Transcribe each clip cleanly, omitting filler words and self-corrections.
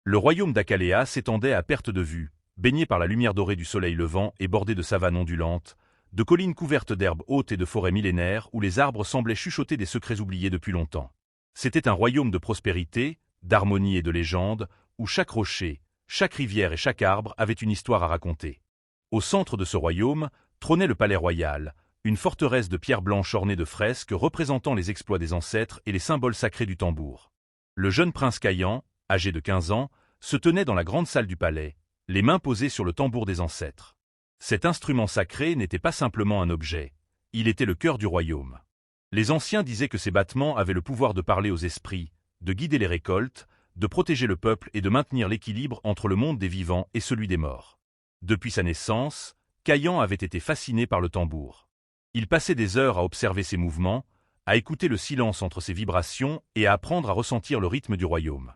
Le royaume d'Akaléa s'étendait à perte de vue, baigné par la lumière dorée du soleil levant et bordé de savanes ondulantes, de collines couvertes d'herbes hautes et de forêts millénaires où les arbres semblaient chuchoter des secrets oubliés depuis longtemps. C'était un royaume de prospérité, d'harmonie et de légende, où chaque rocher, chaque rivière et chaque arbre avait une histoire à raconter. Au centre de ce royaume trônait le palais royal, une forteresse de pierre blanche ornée de fresques représentant les exploits des ancêtres et les symboles sacrés du tambour. Le jeune prince Kayan, âgé de 15 ans, se tenait dans la grande salle du palais, les mains posées sur le tambour des ancêtres. Cet instrument sacré n'était pas simplement un objet, il était le cœur du royaume. Les anciens disaient que ces battements avaient le pouvoir de parler aux esprits, de guider les récoltes, de protéger le peuple et de maintenir l'équilibre entre le monde des vivants et celui des morts. Depuis sa naissance, Kayan avait été fasciné par le tambour. Il passait des heures à observer ses mouvements, à écouter le silence entre ses vibrations et à apprendre à ressentir le rythme du royaume.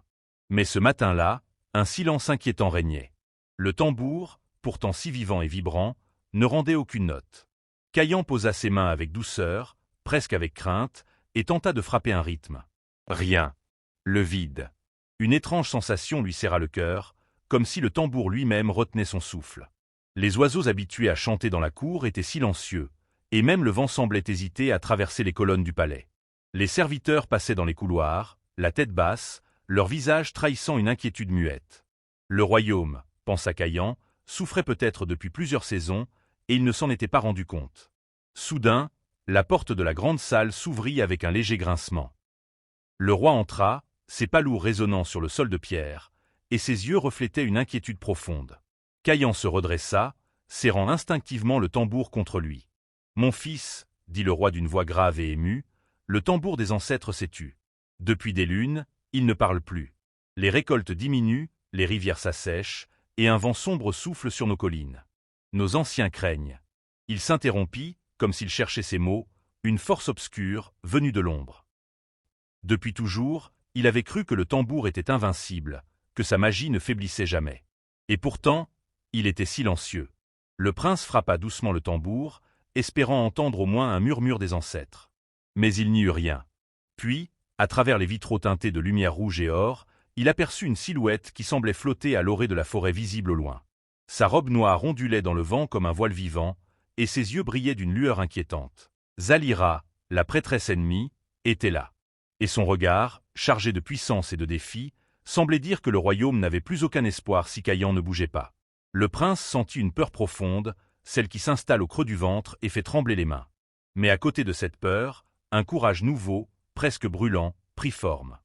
Mais ce matin-là, un silence inquiétant régnait. Le tambour, pourtant si vivant et vibrant, ne rendait aucune note. Kayan posa ses mains avec douceur, presque avec crainte, et tenta de frapper un rythme. Rien. Le vide. Une étrange sensation lui serra le cœur, comme si le tambour lui-même retenait son souffle. Les oiseaux habitués à chanter dans la cour étaient silencieux, et même le vent semblait hésiter à traverser les colonnes du palais. Les serviteurs passaient dans les couloirs, la tête basse, leur visage trahissant une inquiétude muette. Le royaume, pensa Kayan, souffrait peut-être depuis plusieurs saisons, et il ne s'en était pas rendu compte. Soudain, la porte de la grande salle s'ouvrit avec un léger grincement. Le roi entra, ses pas lourds résonnant sur le sol de pierre, et ses yeux reflétaient une inquiétude profonde. Kayan se redressa, serrant instinctivement le tambour contre lui. « Mon fils, dit le roi d'une voix grave et émue, le tambour des ancêtres s'est tu. Depuis des lunes, il ne parle plus. Les récoltes diminuent, les rivières s'assèchent, et un vent sombre souffle sur nos collines. Nos anciens craignent. » Il s'interrompit, comme s'il cherchait ses mots, une force obscure, venue de l'ombre. Depuis toujours, il avait cru que le tambour était invincible, que sa magie ne faiblissait jamais. Et pourtant, il était silencieux. Le prince frappa doucement le tambour, espérant entendre au moins un murmure des ancêtres. Mais il n'y eut rien. Puis, à travers les vitraux teintés de lumière rouge et or, il aperçut une silhouette qui semblait flotter à l'orée de la forêt visible au loin. Sa robe noire ondulait dans le vent comme un voile vivant, et ses yeux brillaient d'une lueur inquiétante. Zalira, la prêtresse ennemie, était là. Et son regard, chargé de puissance et de défi, semblait dire que le royaume n'avait plus aucun espoir si Kayan ne bougeait pas. Le prince sentit une peur profonde, celle qui s'installe au creux du ventre et fait trembler les mains. Mais à côté de cette peur, un courage nouveau, presque brûlant, prit forme.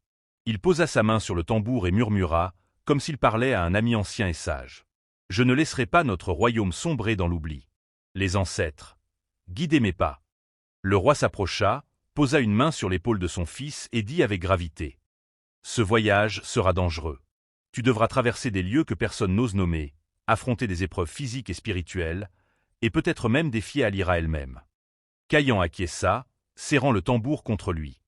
Il posa sa main sur le tambour et murmura, comme s'il parlait à un ami ancien et sage. « Je ne laisserai pas notre royaume sombrer dans l'oubli. Les ancêtres, guidez mes pas. » Le roi s'approcha, posa une main sur l'épaule de son fils et dit avec gravité. « Ce voyage sera dangereux. Tu devras traverser des lieux que personne n'ose nommer, affronter des épreuves physiques et spirituelles, et peut-être même défier Alira elle-même. » Kayan acquiesça, serrant le tambour contre lui.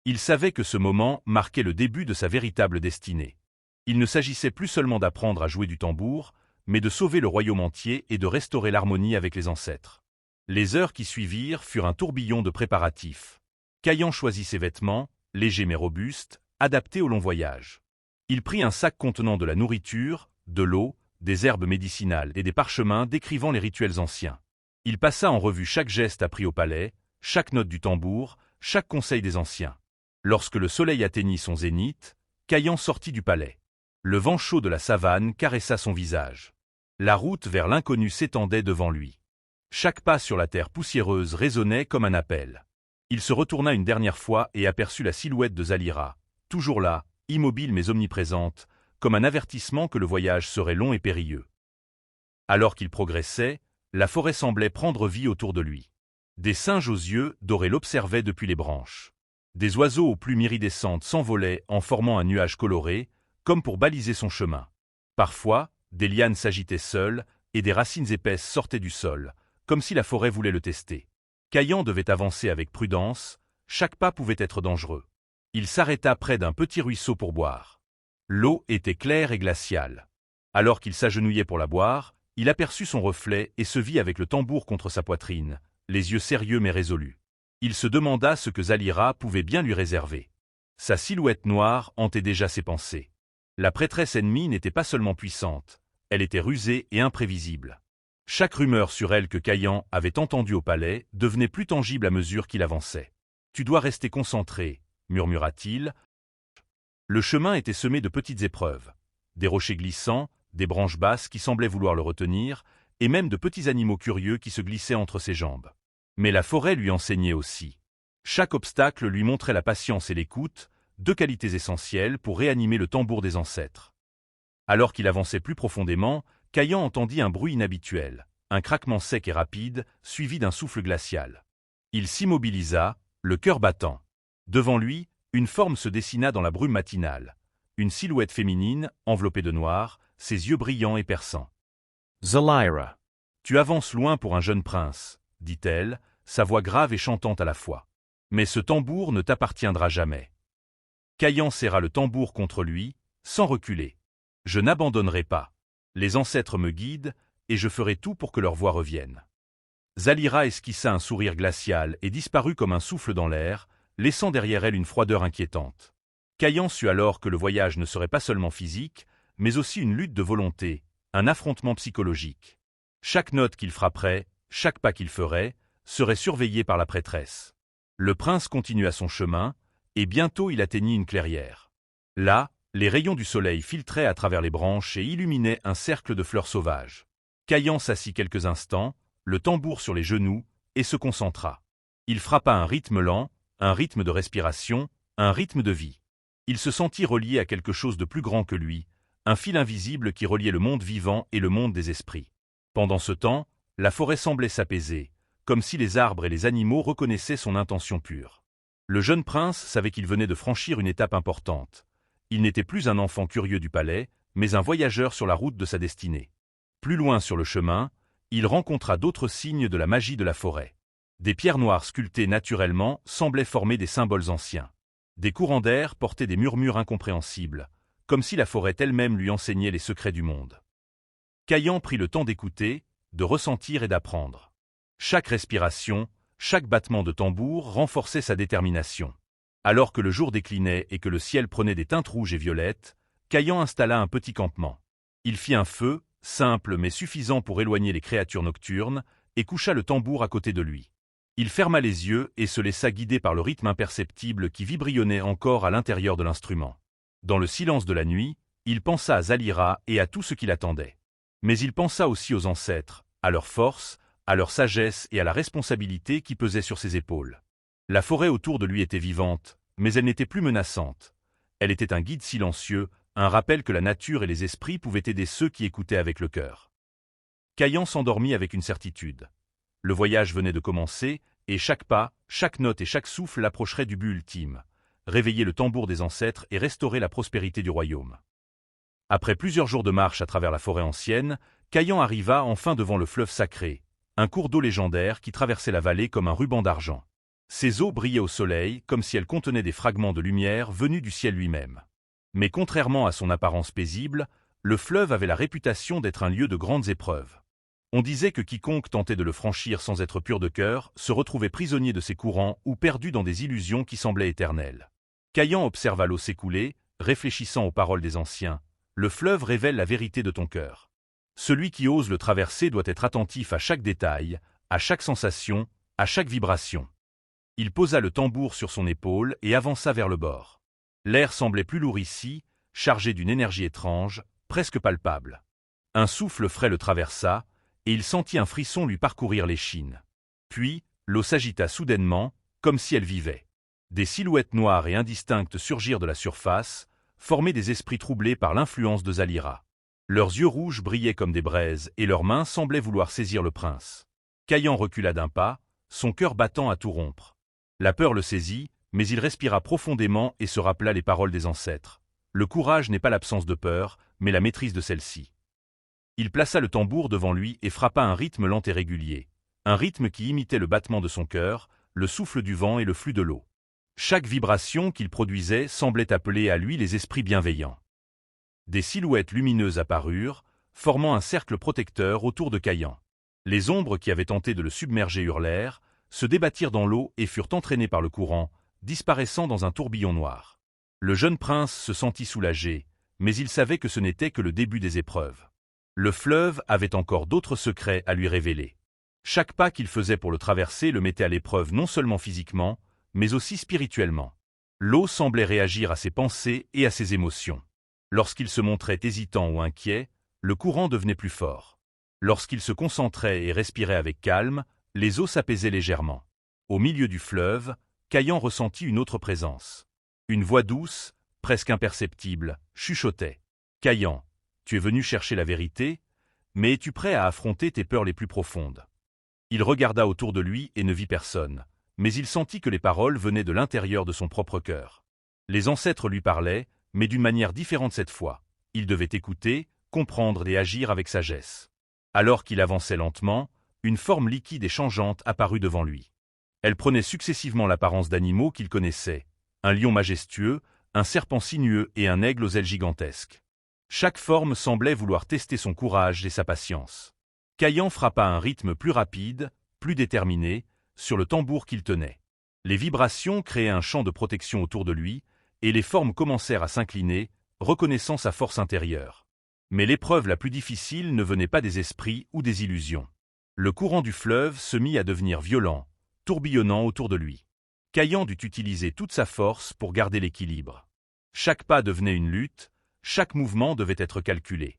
Il savait que ce moment marquait le début de sa véritable destinée. Il ne s'agissait plus seulement d'apprendre à jouer du tambour, mais de sauver le royaume entier et de restaurer l'harmonie avec les ancêtres. Les heures qui suivirent furent un tourbillon de préparatifs. Kayan choisit ses vêtements, légers mais robustes, adaptés au long voyage. Il prit un sac contenant de la nourriture, de l'eau, des herbes médicinales et des parchemins décrivant les rituels anciens. Il passa en revue chaque geste appris au palais, chaque note du tambour, chaque conseil des anciens. Lorsque le soleil atteignit son zénith, Kayan sortit du palais. Le vent chaud de la savane caressa son visage. La route vers l'inconnu s'étendait devant lui. Chaque pas sur la terre poussiéreuse résonnait comme un appel. Il se retourna une dernière fois et aperçut la silhouette de Zalira, toujours là, immobile mais omniprésente, comme un avertissement que le voyage serait long et périlleux. Alors qu'il progressait, la forêt semblait prendre vie autour de lui. Des singes aux yeux dorés l'observaient depuis les branches. Des oiseaux aux plumes iridescentes s'envolaient en formant un nuage coloré, comme pour baliser son chemin. Parfois, des lianes s'agitaient seules et des racines épaisses sortaient du sol, comme si la forêt voulait le tester. Kayan devait avancer avec prudence, chaque pas pouvait être dangereux. Il s'arrêta près d'un petit ruisseau pour boire. L'eau était claire et glaciale. Alors qu'il s'agenouillait pour la boire, il aperçut son reflet et se vit avec le tambour contre sa poitrine, les yeux sérieux mais résolus. Il se demanda ce que Zalira pouvait bien lui réserver. Sa silhouette noire hantait déjà ses pensées. La prêtresse ennemie n'était pas seulement puissante, elle était rusée et imprévisible. Chaque rumeur sur elle que Caïan avait entendue au palais devenait plus tangible à mesure qu'il avançait. « Tu dois rester concentré », murmura-t-il. Le chemin était semé de petites épreuves. Des rochers glissants, des branches basses qui semblaient vouloir le retenir, et même de petits animaux curieux qui se glissaient entre ses jambes. Mais la forêt lui enseignait aussi. Chaque obstacle lui montrait la patience et l'écoute, deux qualités essentielles pour réanimer le tambour des ancêtres. Alors qu'il avançait plus profondément, Caïan entendit un bruit inhabituel, un craquement sec et rapide, suivi d'un souffle glacial. Il s'immobilisa, le cœur battant. Devant lui, une forme se dessina dans la brume matinale. Une silhouette féminine, enveloppée de noir, ses yeux brillants et perçants. « Zalyra, tu avances loin pour un jeune prince, » dit-elle, sa voix grave et chantante à la fois. « Mais ce tambour ne t'appartiendra jamais. » Caïan serra le tambour contre lui, sans reculer. « Je n'abandonnerai pas. Les ancêtres me guident, et je ferai tout pour que leur voix revienne. » Zalyra esquissa un sourire glacial et disparut comme un souffle dans l'air, laissant derrière elle une froideur inquiétante. Caïan sut alors que le voyage ne serait pas seulement physique, mais aussi une lutte de volonté, un affrontement psychologique. Chaque note qu'il frapperait, chaque pas qu'il ferait, serait surveillé par la prêtresse. Le prince continua son chemin, et bientôt il atteignit une clairière. Là, les rayons du soleil filtraient à travers les branches et illuminaient un cercle de fleurs sauvages. Caïan s'assit quelques instants, le tambour sur les genoux, et se concentra. Il frappa un rythme lent, un rythme de respiration, un rythme de vie. Il se sentit relié à quelque chose de plus grand que lui, un fil invisible qui reliait le monde vivant et le monde des esprits. Pendant ce temps, la forêt semblait s'apaiser, comme si les arbres et les animaux reconnaissaient son intention pure. Le jeune prince savait qu'il venait de franchir une étape importante. Il n'était plus un enfant curieux du palais, mais un voyageur sur la route de sa destinée. Plus loin sur le chemin, il rencontra d'autres signes de la magie de la forêt. Des pierres noires sculptées naturellement semblaient former des symboles anciens. Des courants d'air portaient des murmures incompréhensibles, comme si la forêt elle-même lui enseignait les secrets du monde. Caïan prit le temps d'écouter, de ressentir et d'apprendre. Chaque respiration, chaque battement de tambour renforçait sa détermination. Alors que le jour déclinait et que le ciel prenait des teintes rouges et violettes, Caïan installa un petit campement. Il fit un feu, simple mais suffisant pour éloigner les créatures nocturnes, et coucha le tambour à côté de lui. Il ferma les yeux et se laissa guider par le rythme imperceptible qui vibrionnait encore à l'intérieur de l'instrument. Dans le silence de la nuit, il pensa à Zalyra et à tout ce qui l'attendait. Mais il pensa aussi aux ancêtres, à leur force, à leur sagesse et à la responsabilité qui pesait sur ses épaules. La forêt autour de lui était vivante, mais elle n'était plus menaçante. Elle était un guide silencieux, un rappel que la nature et les esprits pouvaient aider ceux qui écoutaient avec le cœur. Caïan s'endormit avec une certitude. Le voyage venait de commencer, et chaque pas, chaque note et chaque souffle l'approcherait du but ultime, réveiller le tambour des ancêtres et restaurer la prospérité du royaume. Après plusieurs jours de marche à travers la forêt ancienne, Caïan arriva enfin devant le fleuve sacré, un cours d'eau légendaire qui traversait la vallée comme un ruban d'argent. Ses eaux brillaient au soleil comme si elles contenaient des fragments de lumière venus du ciel lui-même. Mais contrairement à son apparence paisible, le fleuve avait la réputation d'être un lieu de grandes épreuves. On disait que quiconque tentait de le franchir sans être pur de cœur se retrouvait prisonnier de ses courants ou perdu dans des illusions qui semblaient éternelles. Caïan observa l'eau s'écouler, réfléchissant aux paroles des anciens. Le fleuve révèle la vérité de ton cœur. Celui qui ose le traverser doit être attentif à chaque détail, à chaque sensation, à chaque vibration. Il posa le tambour sur son épaule et avança vers le bord. L'air semblait plus lourd ici, chargé d'une énergie étrange, presque palpable. Un souffle frais le traversa, et il sentit un frisson lui parcourir l'échine. Puis, l'eau s'agita soudainement, comme si elle vivait. Des silhouettes noires et indistinctes surgirent de la surface, formées des esprits troublés par l'influence de Zalyra. Leurs yeux rouges brillaient comme des braises et leurs mains semblaient vouloir saisir le prince. Caïan recula d'un pas, son cœur battant à tout rompre. La peur le saisit, mais il respira profondément et se rappela les paroles des ancêtres. Le courage n'est pas l'absence de peur, mais la maîtrise de celle-ci. Il plaça le tambour devant lui et frappa un rythme lent et régulier, un rythme qui imitait le battement de son cœur, le souffle du vent et le flux de l'eau. Chaque vibration qu'il produisait semblait appeler à lui les esprits bienveillants. Des silhouettes lumineuses apparurent, formant un cercle protecteur autour de Caïan. Les ombres qui avaient tenté de le submerger hurlèrent, se débattirent dans l'eau et furent entraînées par le courant, disparaissant dans un tourbillon noir. Le jeune prince se sentit soulagé, mais il savait que ce n'était que le début des épreuves. Le fleuve avait encore d'autres secrets à lui révéler. Chaque pas qu'il faisait pour le traverser le mettait à l'épreuve non seulement physiquement, mais aussi spirituellement. L'eau semblait réagir à ses pensées et à ses émotions. Lorsqu'il se montrait hésitant ou inquiet, le courant devenait plus fort. Lorsqu'il se concentrait et respirait avec calme, les eaux s'apaisaient légèrement. Au milieu du fleuve, Caillan ressentit une autre présence. Une voix douce, presque imperceptible, chuchotait. « Caillan, tu es venu chercher la vérité, mais es-tu prêt à affronter tes peurs les plus profondes ?» Il regarda autour de lui et ne vit personne, mais il sentit que les paroles venaient de l'intérieur de son propre cœur. Les ancêtres lui parlaient, mais d'une manière différente cette fois. Il devait écouter, comprendre et agir avec sagesse. Alors qu'il avançait lentement, une forme liquide et changeante apparut devant lui. Elle prenait successivement l'apparence d'animaux qu'il connaissait, un lion majestueux, un serpent sinueux et un aigle aux ailes gigantesques. Chaque forme semblait vouloir tester son courage et sa patience. Caillan frappa à un rythme plus rapide, plus déterminé, sur le tambour qu'il tenait. Les vibrations créaient un champ de protection autour de lui, et les formes commencèrent à s'incliner, reconnaissant sa force intérieure. Mais l'épreuve la plus difficile ne venait pas des esprits ou des illusions. Le courant du fleuve se mit à devenir violent, tourbillonnant autour de lui. Caillan dut utiliser toute sa force pour garder l'équilibre. Chaque pas devenait une lutte, chaque mouvement devait être calculé.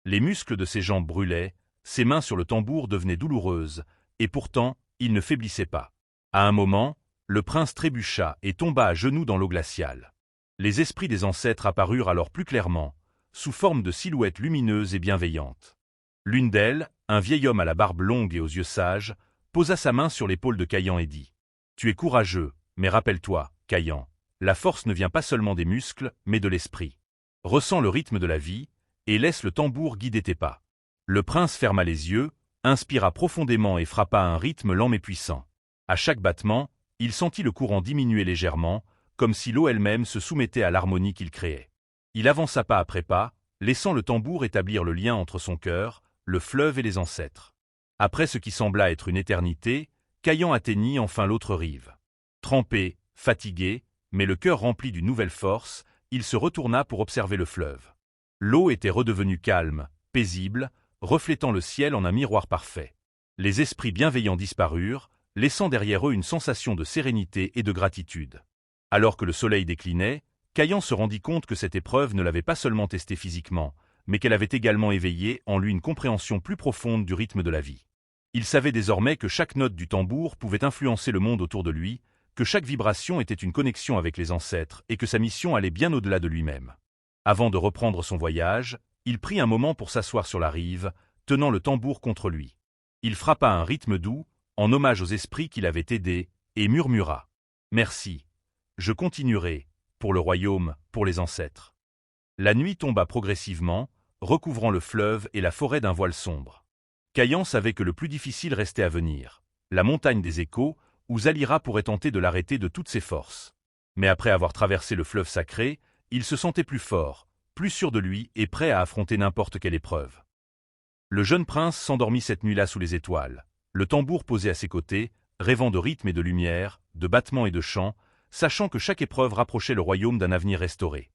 Les muscles de ses jambes brûlaient, ses mains sur le tambour devenaient douloureuses, et pourtant, il ne faiblissait pas. À un moment, le prince trébucha et tomba à genoux dans l'eau glaciale. Les esprits des ancêtres apparurent alors plus clairement, sous forme de silhouettes lumineuses et bienveillantes. L'une d'elles, un vieil homme à la barbe longue et aux yeux sages, posa sa main sur l'épaule de Caillan et dit « Tu es courageux, mais rappelle-toi, Caillan, la force ne vient pas seulement des muscles, mais de l'esprit. Ressens le rythme de la vie, et laisse le tambour guider tes pas. » Le prince ferma les yeux, inspira profondément et frappa à un rythme lent mais puissant. À chaque battement, il sentit le courant diminuer légèrement, comme si l'eau elle-même se soumettait à l'harmonie qu'il créait. Il avança pas après pas, laissant le tambour établir le lien entre son cœur, le fleuve et les ancêtres. Après ce qui sembla être une éternité, Caillan atteignit enfin l'autre rive. Trempé, fatigué, mais le cœur rempli d'une nouvelle force, il se retourna pour observer le fleuve. L'eau était redevenue calme, paisible, reflétant le ciel en un miroir parfait. Les esprits bienveillants disparurent, laissant derrière eux une sensation de sérénité et de gratitude. Alors que le soleil déclinait, Caillan se rendit compte que cette épreuve ne l'avait pas seulement testé physiquement, mais qu'elle avait également éveillé en lui une compréhension plus profonde du rythme de la vie. Il savait désormais que chaque note du tambour pouvait influencer le monde autour de lui, que chaque vibration était une connexion avec les ancêtres et que sa mission allait bien au-delà de lui-même. Avant de reprendre son voyage, il prit un moment pour s'asseoir sur la rive, tenant le tambour contre lui. Il frappa un rythme doux, en hommage aux esprits qui l'avaient aidé, et murmura « Merci, je continuerai, pour le royaume, pour les ancêtres. » La nuit tomba progressivement, recouvrant le fleuve et la forêt d'un voile sombre. Caillan savait que le plus difficile restait à venir, la montagne des échos, où Zalira pourrait tenter de l'arrêter de toutes ses forces. Mais après avoir traversé le fleuve sacré, il se sentait plus fort, plus sûr de lui et prêt à affronter n'importe quelle épreuve. Le jeune prince s'endormit cette nuit-là sous les étoiles, le tambour posé à ses côtés, rêvant de rythme et de lumière, de battements et de chants, sachant que chaque épreuve rapprochait le royaume d'un avenir restauré.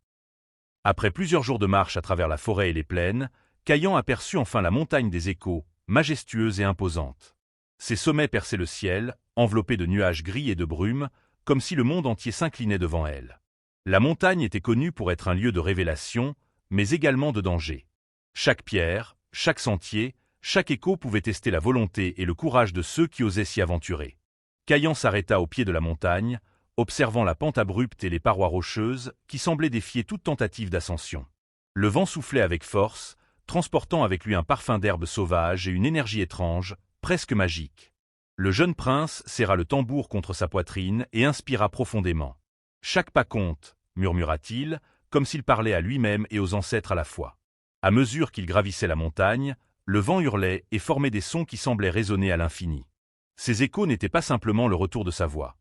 Après plusieurs jours de marche à travers la forêt et les plaines, Caillan aperçut enfin la montagne des échos, majestueuse et imposante. Ses sommets perçaient le ciel, enveloppés de nuages gris et de brume, comme si le monde entier s'inclinait devant elle. La montagne était connue pour être un lieu de révélation, mais également de danger. Chaque pierre, chaque sentier, chaque écho pouvait tester la volonté et le courage de ceux qui osaient s'y aventurer. Caillan s'arrêta au pied de la montagne, observant la pente abrupte et les parois rocheuses qui semblaient défier toute tentative d'ascension. Le vent soufflait avec force, transportant avec lui un parfum d'herbes sauvages et une énergie étrange, presque magique. Le jeune prince serra le tambour contre sa poitrine et inspira profondément. « Chaque pas compte », murmura-t-il, comme s'il parlait à lui-même et aux ancêtres à la fois. À mesure qu'il gravissait la montagne, le vent hurlait et formait des sons qui semblaient résonner à l'infini. Ces échos n'étaient pas simplement le retour de sa voix.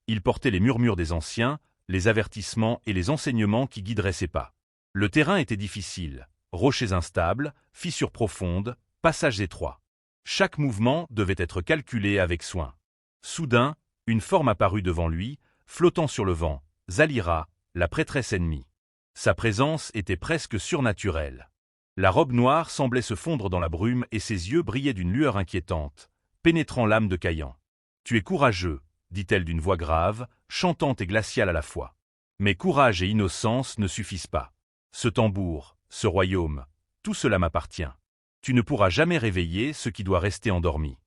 Ils portaient les murmures des anciens, les avertissements et les enseignements qui guideraient ses pas. Le terrain était difficile, rochers instables, fissures profondes, passages étroits. Chaque mouvement devait être calculé avec soin. Soudain, une forme apparut devant lui, flottant sur le vent, Zalira, la prêtresse ennemie. Sa présence était presque surnaturelle. La robe noire semblait se fondre dans la brume et ses yeux brillaient d'une lueur inquiétante, pénétrant l'âme de Caïan. « Tu es courageux, » dit-elle d'une voix grave, chantante et glaciale à la fois. Mais courage et innocence ne suffisent pas. Ce tambour, ce royaume, tout cela m'appartient. Tu ne pourras jamais réveiller ce qui doit rester endormi.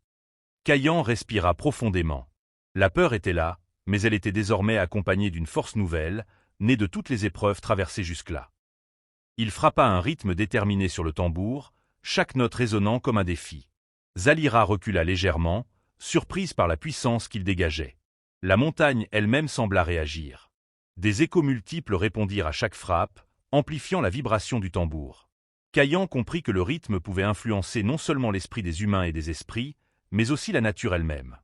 Caïan respira profondément. La peur était là, mais elle était désormais accompagnée d'une force nouvelle, née de toutes les épreuves traversées jusque-là. Il frappa un rythme déterminé sur le tambour, chaque note résonnant comme un défi. Zalira recula légèrement, surprise par la puissance qu'il dégageait. La montagne elle-même sembla réagir. Des échos multiples répondirent à chaque frappe, amplifiant la vibration du tambour. Caïan comprit que le rythme pouvait influencer non seulement l'esprit des humains et des esprits, mais aussi la nature elle-même.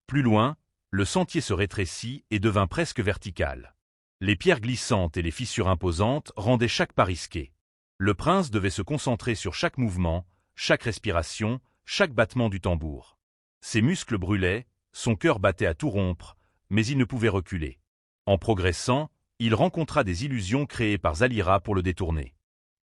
Plus loin, le sentier se rétrécit et devint presque vertical. Les pierres glissantes et les fissures imposantes rendaient chaque pas risqué. Le prince devait se concentrer sur chaque mouvement, chaque respiration, chaque battement du tambour. Ses muscles brûlaient, son cœur battait à tout rompre, mais il ne pouvait reculer. En progressant, il rencontra des illusions créées par Zalira pour le détourner.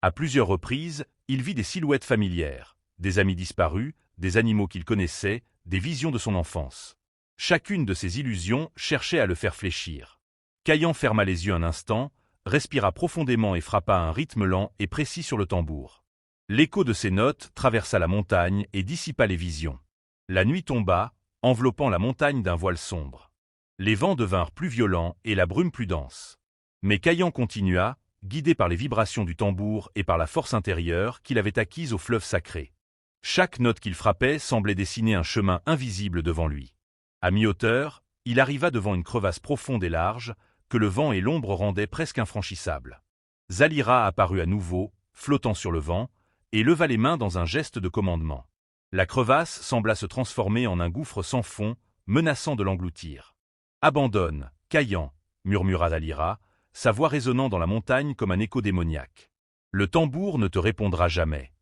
À plusieurs reprises, il vit des silhouettes familières, des amis disparus, des animaux qu'il connaissait, des visions de son enfance. Chacune de ces illusions cherchait à le faire fléchir. Caïan ferma les yeux un instant, respira profondément et frappa un rythme lent et précis sur le tambour. L'écho de ces notes traversa la montagne et dissipa les visions. La nuit tomba, enveloppant la montagne d'un voile sombre. Les vents devinrent plus violents et la brume plus dense. Mais Caïan continua, guidé par les vibrations du tambour et par la force intérieure qu'il avait acquise au fleuve sacré. Chaque note qu'il frappait semblait dessiner un chemin invisible devant lui. À mi-hauteur, il arriva devant une crevasse profonde et large, que le vent et l'ombre rendaient presque infranchissables. Zalira apparut à nouveau, flottant sur le vent, et leva les mains dans un geste de commandement. La crevasse sembla se transformer en un gouffre sans fond, menaçant de l'engloutir. « Abandonne, Caïan » murmura Zalira, sa voix résonnant dans la montagne comme un écho démoniaque. « Le tambour ne te répondra jamais. »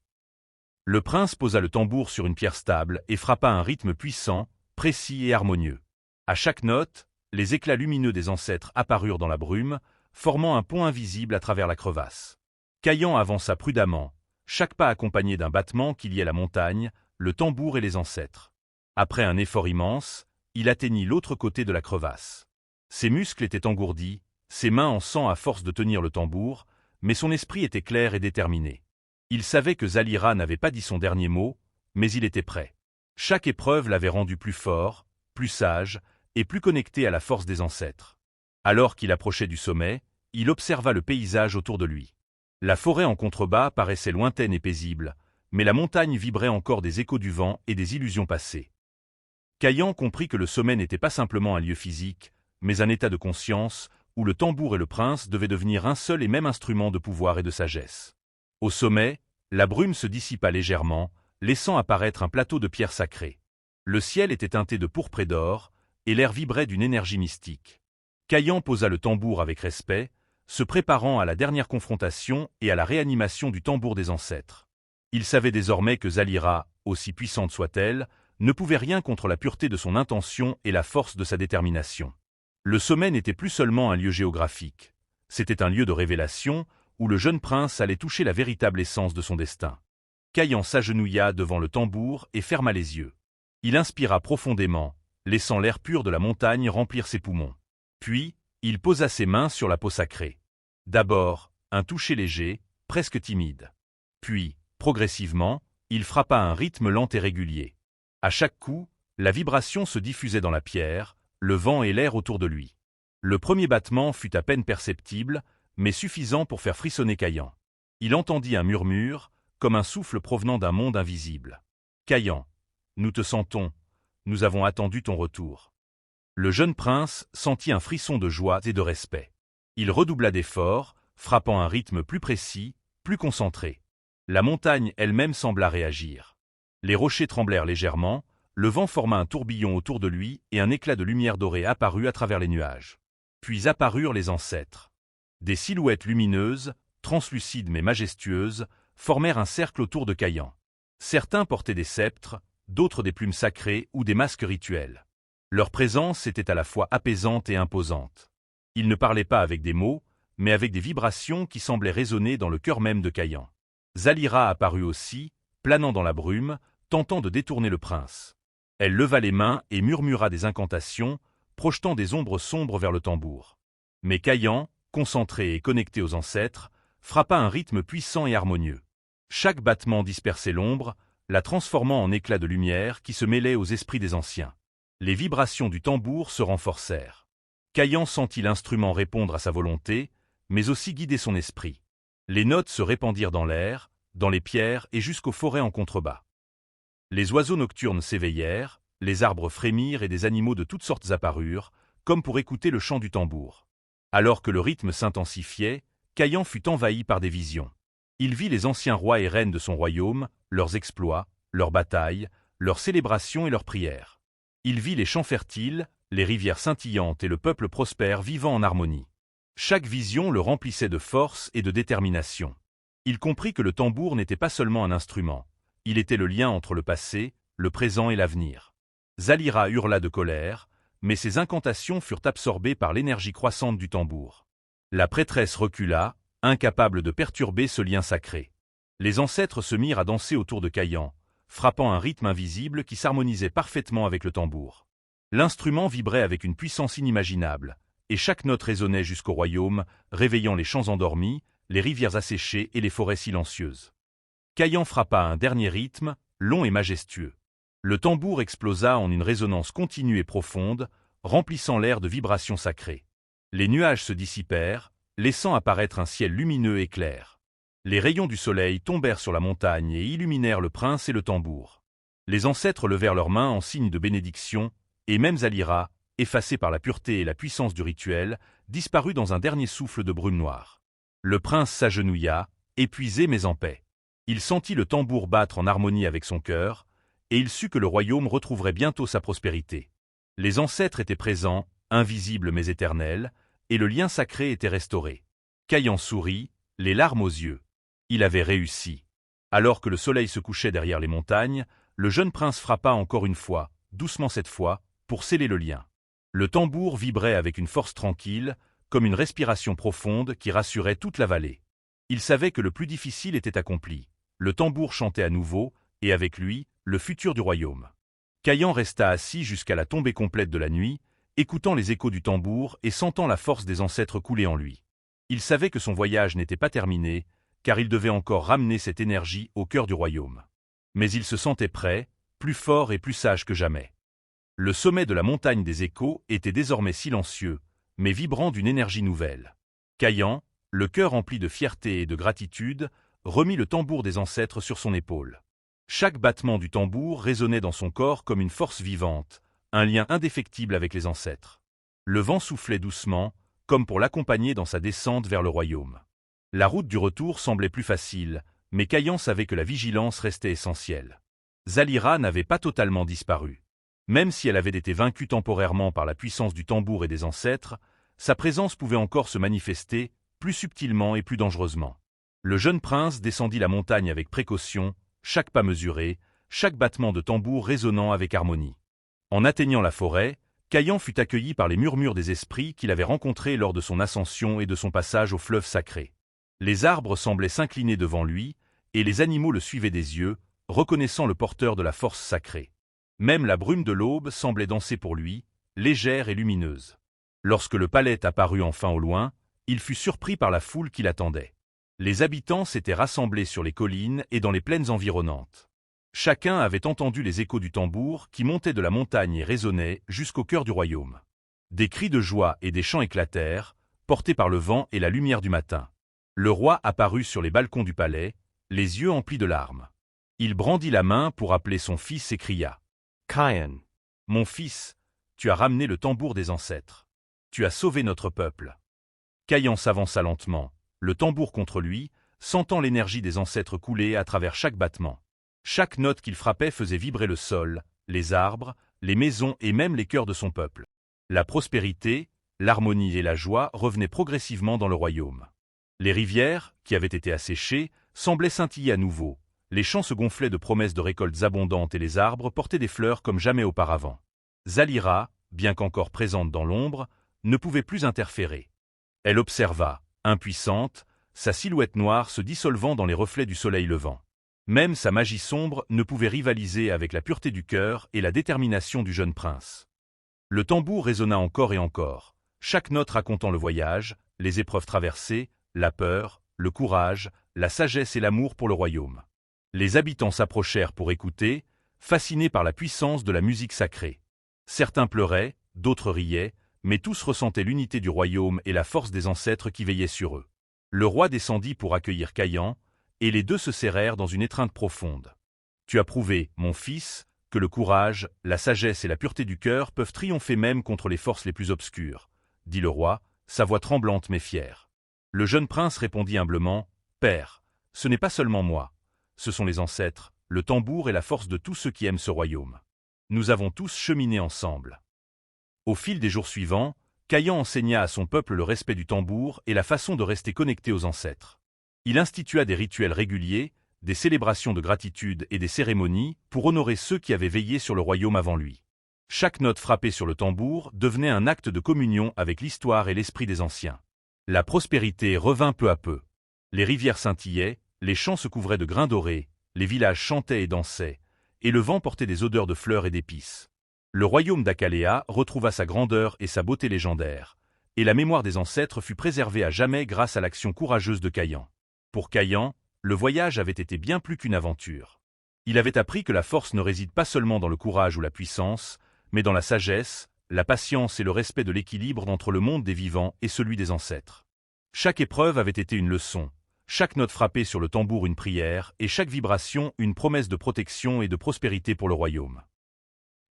Le prince posa le tambour sur une pierre stable et frappa un rythme puissant, précis et harmonieux. À chaque note, les éclats lumineux des ancêtres apparurent dans la brume, formant un pont invisible à travers la crevasse. Caïan avança prudemment, chaque pas accompagné d'un battement qui liait la montagne, le tambour et les ancêtres. Après un effort immense, il atteignit l'autre côté de la crevasse. Ses muscles étaient engourdis, ses mains en sang à force de tenir le tambour, mais son esprit était clair et déterminé. Il savait que Zalira n'avait pas dit son dernier mot, mais il était prêt. Chaque épreuve l'avait rendu plus fort, plus sage, et plus connecté à la force des ancêtres. Alors qu'il approchait du sommet, il observa le paysage autour de lui. La forêt en contrebas paraissait lointaine et paisible, mais la montagne vibrait encore des échos du vent et des illusions passées. Caïan comprit que le sommet n'était pas simplement un lieu physique, mais un état de conscience, où le tambour et le prince devaient devenir un seul et même instrument de pouvoir et de sagesse. Au sommet, la brume se dissipa légèrement, laissant apparaître un plateau de pierres sacrées. Le ciel était teinté de pourpre et d'or, et l'air vibrait d'une énergie mystique. Caïan posa le tambour avec respect, se préparant à la dernière confrontation et à la réanimation du tambour des ancêtres. Il savait désormais que Zalira, aussi puissante soit-elle, ne pouvait rien contre la pureté de son intention et la force de sa détermination. Le sommet n'était plus seulement un lieu géographique, c'était un lieu de révélation où le jeune prince allait toucher la véritable essence de son destin. Caïan s'agenouilla devant le tambour et ferma les yeux. Il inspira profondément, laissant l'air pur de la montagne remplir ses poumons. Puis, il posa ses mains sur la peau sacrée. D'abord, un toucher léger, presque timide. Puis, progressivement, il frappa un rythme lent et régulier. À chaque coup, la vibration se diffusait dans la pierre, le vent et l'air autour de lui. Le premier battement fut à peine perceptible, mais suffisant pour faire frissonner Caïan. Il entendit un murmure, comme un souffle provenant d'un monde invisible. « Caïan, nous te sentons, nous avons attendu ton retour. » Le jeune prince sentit un frisson de joie et de respect. Il redoubla d'efforts, frappant un rythme plus précis, plus concentré. La montagne elle-même sembla réagir. Les rochers tremblèrent légèrement, le vent forma un tourbillon autour de lui et un éclat de lumière dorée apparut à travers les nuages. Puis apparurent les ancêtres. Des silhouettes lumineuses, translucides mais majestueuses, formèrent un cercle autour de Caïan. Certains portaient des sceptres, d'autres des plumes sacrées ou des masques rituels. Leur présence était à la fois apaisante et imposante. Ils ne parlaient pas avec des mots, mais avec des vibrations qui semblaient résonner dans le cœur même de Caïan. Zalira apparut aussi, planant dans la brume, tentant de détourner le prince. Elle leva les mains et murmura des incantations, projetant des ombres sombres vers le tambour. Mais Caïan, concentré et connecté aux ancêtres, frappa un rythme puissant et harmonieux. Chaque battement dispersait l'ombre, la transformant en éclats de lumière qui se mêlaient aux esprits des anciens. Les vibrations du tambour se renforcèrent. Caïan sentit l'instrument répondre à sa volonté, mais aussi guider son esprit. Les notes se répandirent dans l'air, dans les pierres et jusqu'aux forêts en contrebas. Les oiseaux nocturnes s'éveillèrent, les arbres frémirent et des animaux de toutes sortes apparurent, comme pour écouter le chant du tambour. Alors que le rythme s'intensifiait, Caïan fut envahi par des visions. Il vit les anciens rois et reines de son royaume, leurs exploits, leurs batailles, leurs célébrations et leurs prières. Il vit les champs fertiles, les rivières scintillantes et le peuple prospère vivant en harmonie. Chaque vision le remplissait de force et de détermination. Il comprit que le tambour n'était pas seulement un instrument, il était le lien entre le passé, le présent et l'avenir. Zalira hurla de colère, mais ses incantations furent absorbées par l'énergie croissante du tambour. La prêtresse recula, incapable de perturber ce lien sacré. Les ancêtres se mirent à danser autour de Caïan, frappant un rythme invisible qui s'harmonisait parfaitement avec le tambour. L'instrument vibrait avec une puissance inimaginable, et chaque note résonnait jusqu'au royaume, réveillant les champs endormis, les rivières asséchées et les forêts silencieuses. Caïan frappa un dernier rythme, long et majestueux. Le tambour explosa en une résonance continue et profonde, remplissant l'air de vibrations sacrées. Les nuages se dissipèrent, laissant apparaître un ciel lumineux et clair. Les rayons du soleil tombèrent sur la montagne et illuminèrent le prince et le tambour. Les ancêtres levèrent leurs mains en signe de bénédiction, et même Zalira, effacée par la pureté et la puissance du rituel, disparut dans un dernier souffle de brume noire. Le prince s'agenouilla, épuisé mais en paix. Il sentit le tambour battre en harmonie avec son cœur, et il sut que le royaume retrouverait bientôt sa prospérité. Les ancêtres étaient présents, invisibles mais éternels, et le lien sacré était restauré. Caïan sourit, les larmes aux yeux. Il avait réussi. Alors que le soleil se couchait derrière les montagnes, le jeune prince frappa encore une fois, doucement cette fois, pour sceller le lien. Le tambour vibrait avec une force tranquille, comme une respiration profonde qui rassurait toute la vallée. Il savait que le plus difficile était accompli. Le tambour chantait à nouveau, et avec lui, le futur du royaume. Caïan resta assis jusqu'à la tombée complète de la nuit, écoutant les échos du tambour et sentant la force des ancêtres couler en lui. Il savait que son voyage n'était pas terminé, car il devait encore ramener cette énergie au cœur du royaume. Mais il se sentait prêt, plus fort et plus sage que jamais. Le sommet de la montagne des échos était désormais silencieux, mais vibrant d'une énergie nouvelle. Caïan, le cœur rempli de fierté et de gratitude, remit le tambour des ancêtres sur son épaule. Chaque battement du tambour résonnait dans son corps comme une force vivante, un lien indéfectible avec les ancêtres. Le vent soufflait doucement, comme pour l'accompagner dans sa descente vers le royaume. La route du retour semblait plus facile, mais Caïan savait que la vigilance restait essentielle. Zalira n'avait pas totalement disparu. Même si elle avait été vaincue temporairement par la puissance du tambour et des ancêtres, sa présence pouvait encore se manifester, plus subtilement et plus dangereusement. Le jeune prince descendit la montagne avec précaution, chaque pas mesuré, chaque battement de tambour résonnant avec harmonie. En atteignant la forêt, Caïan fut accueilli par les murmures des esprits qu'il avait rencontrés lors de son ascension et de son passage au fleuve sacré. Les arbres semblaient s'incliner devant lui, et les animaux le suivaient des yeux, reconnaissant le porteur de la force sacrée. Même la brume de l'aube semblait danser pour lui, légère et lumineuse. Lorsque le palais apparut enfin au loin, il fut surpris par la foule qui l'attendait. Les habitants s'étaient rassemblés sur les collines et dans les plaines environnantes. Chacun avait entendu les échos du tambour qui montaient de la montagne et résonnaient jusqu'au cœur du royaume. Des cris de joie et des chants éclatèrent, portés par le vent et la lumière du matin. Le roi apparut sur les balcons du palais, les yeux emplis de larmes. Il brandit la main pour appeler son fils et cria « Caïan, mon fils, tu as ramené le tambour des ancêtres. Tu as sauvé notre peuple. » Caïan s'avança lentement, le tambour contre lui, sentant l'énergie des ancêtres couler à travers chaque battement. Chaque note qu'il frappait faisait vibrer le sol, les arbres, les maisons et même les cœurs de son peuple. La prospérité, l'harmonie et la joie revenaient progressivement dans le royaume. Les rivières, qui avaient été asséchées, semblaient scintiller à nouveau. Les champs se gonflaient de promesses de récoltes abondantes et les arbres portaient des fleurs comme jamais auparavant. Zalira, bien qu'encore présente dans l'ombre, ne pouvait plus interférer. Elle observa, Impuissante, sa silhouette noire se dissolvant dans les reflets du soleil levant. Même sa magie sombre ne pouvait rivaliser avec la pureté du cœur et la détermination du jeune prince. Le tambour résonna encore et encore, chaque note racontant le voyage, les épreuves traversées, la peur, le courage, la sagesse et l'amour pour le royaume. Les habitants s'approchèrent pour écouter, fascinés par la puissance de la musique sacrée. Certains pleuraient, d'autres riaient, mais tous ressentaient l'unité du royaume et la force des ancêtres qui veillaient sur eux. Le roi descendit pour accueillir Caïan, et les deux se serrèrent dans une étreinte profonde. « Tu as prouvé, mon fils, que le courage, la sagesse et la pureté du cœur peuvent triompher même contre les forces les plus obscures, » dit le roi, sa voix tremblante mais fière. Le jeune prince répondit humblement, « Père, ce n'est pas seulement moi, ce sont les ancêtres, le tambour et la force de tous ceux qui aiment ce royaume. Nous avons tous cheminé ensemble. » Au fil des jours suivants, Caïan enseigna à son peuple le respect du tambour et la façon de rester connecté aux ancêtres. Il institua des rituels réguliers, des célébrations de gratitude et des cérémonies pour honorer ceux qui avaient veillé sur le royaume avant lui. Chaque note frappée sur le tambour devenait un acte de communion avec l'histoire et l'esprit des anciens. La prospérité revint peu à peu. Les rivières scintillaient, les champs se couvraient de grains dorés, les villages chantaient et dansaient, et le vent portait des odeurs de fleurs et d'épices. Le royaume d'Akaléa retrouva sa grandeur et sa beauté légendaire, et la mémoire des ancêtres fut préservée à jamais grâce à l'action courageuse de Caïan. Pour Caïan, le voyage avait été bien plus qu'une aventure. Il avait appris que la force ne réside pas seulement dans le courage ou la puissance, mais dans la sagesse, la patience et le respect de l'équilibre entre le monde des vivants et celui des ancêtres. Chaque épreuve avait été une leçon, chaque note frappée sur le tambour une prière, et chaque vibration une promesse de protection et de prospérité pour le royaume.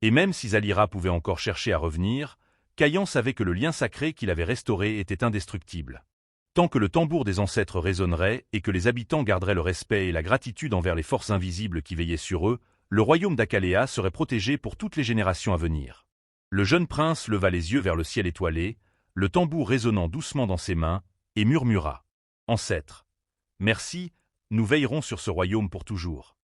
Et même si Zalira pouvait encore chercher à revenir, Caïan savait que le lien sacré qu'il avait restauré était indestructible. Tant que le tambour des ancêtres résonnerait et que les habitants garderaient le respect et la gratitude envers les forces invisibles qui veillaient sur eux, le royaume d'Akaléa serait protégé pour toutes les générations à venir. Le jeune prince leva les yeux vers le ciel étoilé, le tambour résonnant doucement dans ses mains, et murmura « Ancêtres, merci, nous veillerons sur ce royaume pour toujours. »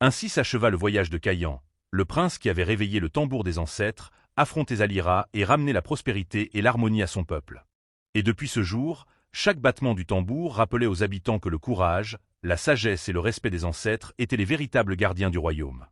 Ainsi s'acheva le voyage de Caïan, le prince qui avait réveillé le tambour des ancêtres, affronté Zalira et ramené la prospérité et l'harmonie à son peuple. Et depuis ce jour, chaque battement du tambour rappelait aux habitants que le courage, la sagesse et le respect des ancêtres étaient les véritables gardiens du royaume.